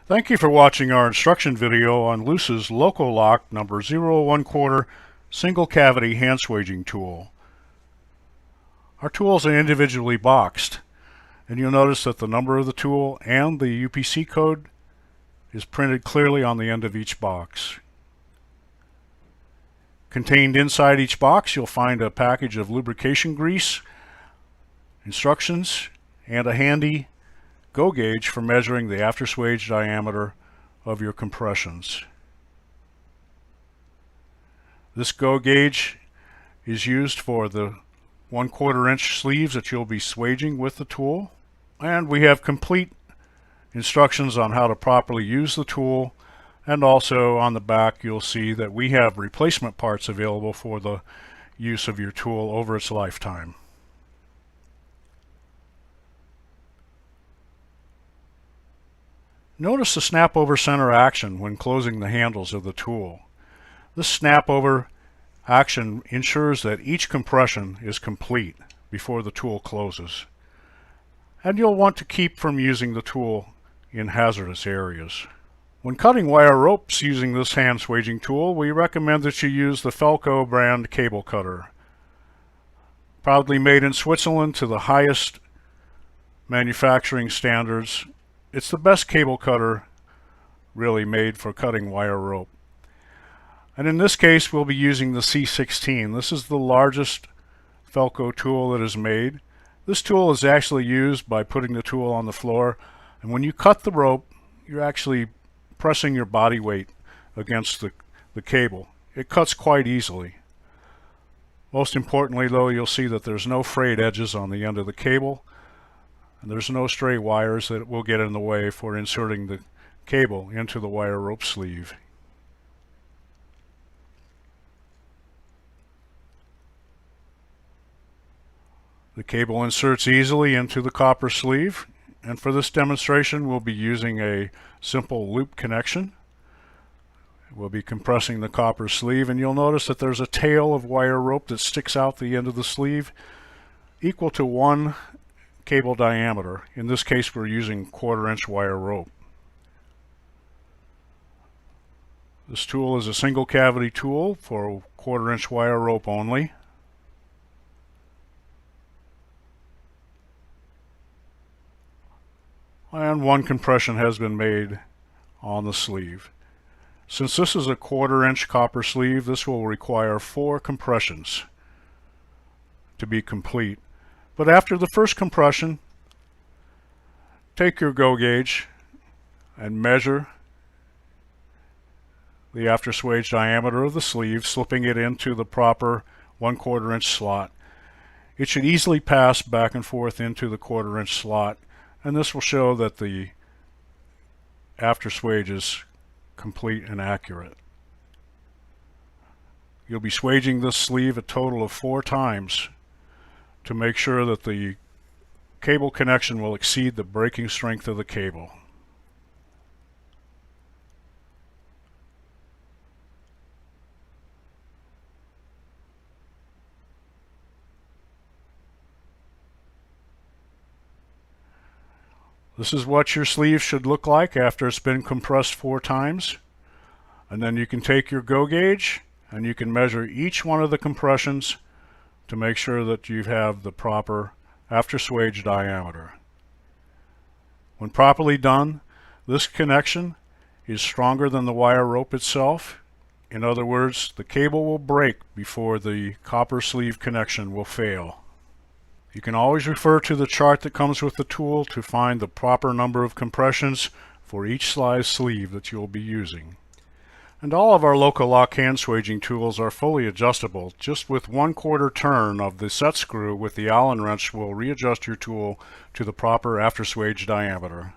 Thank you for watching our instruction video on LOOS's LOCOLOC number 0 1/4 single cavity hand swaging tool. Our tools are individually boxed, and you'll notice that the number of the tool and the UPC code is printed clearly on the end of each box. Contained inside each box, you'll find a package of lubrication grease, instructions, and a handy go gauge for measuring the after swage diameter of your compressions. This go gauge is used for the 1/4 inch sleeves that you'll be swaging with the tool, and we have complete instructions on how to properly use the tool, and also on the back you'll see that we have replacement parts available for the use of your tool over its lifetime. Notice the snap over center action when closing the handles of the tool. This snap over action ensures that each compression is complete before the tool closes. And you'll want to keep from using the tool in hazardous areas. When cutting wire ropes using this hand swaging tool, we recommend that you use the Felco brand cable cutter. Proudly made in Switzerland to the highest manufacturing standards, it's the best cable cutter really made for cutting wire rope. And in this case we'll be using the C16. This is the largest Felco tool that is made. This tool is actually used by putting the tool on the floor, and when you cut the rope you're actually pressing your body weight against the cable. It cuts quite easily. Most importantly though, you'll see that there's no frayed edges on the end of the cable, and there's no stray wires that will get in the way for inserting the cable into the wire rope sleeve. The cable inserts easily into the copper sleeve, and for this demonstration we'll be using a simple loop connection. We'll be compressing the copper sleeve, and you'll notice that there's a tail of wire rope that sticks out the end of the sleeve equal to 1 cable diameter. In this case we're using 1/4 inch wire rope. This tool is a single cavity tool for 1/4 inch wire rope only. And 1 compression has been made on the sleeve. Since this is a 1/4 inch copper sleeve, this will require 4 compressions to be complete. But after the first compression, take your go gauge and measure the after swage diameter of the sleeve, slipping it into the proper 1/4 inch slot. It should easily pass back and forth into the 1/4 inch slot, and this will show that the after swage is complete and accurate. You'll be swaging this sleeve a total of 4 times to make sure that the cable connection will exceed the breaking strength of the cable. This is what your sleeve should look like after it's been compressed 4 times. And then you can take your go gauge and you can measure each one of the compressions to make sure that you have the proper after swage diameter. When properly done, this connection is stronger than the wire rope itself. In other words, the cable will break before the copper sleeve connection will fail. You can always refer to the chart that comes with the tool to find the proper number of compressions for each size sleeve that you'll be using. And all of our LOCOLOC hand swaging tools are fully adjustable. Just with 1/4 turn of the set screw with the Allen wrench will readjust your tool to the proper after swage diameter.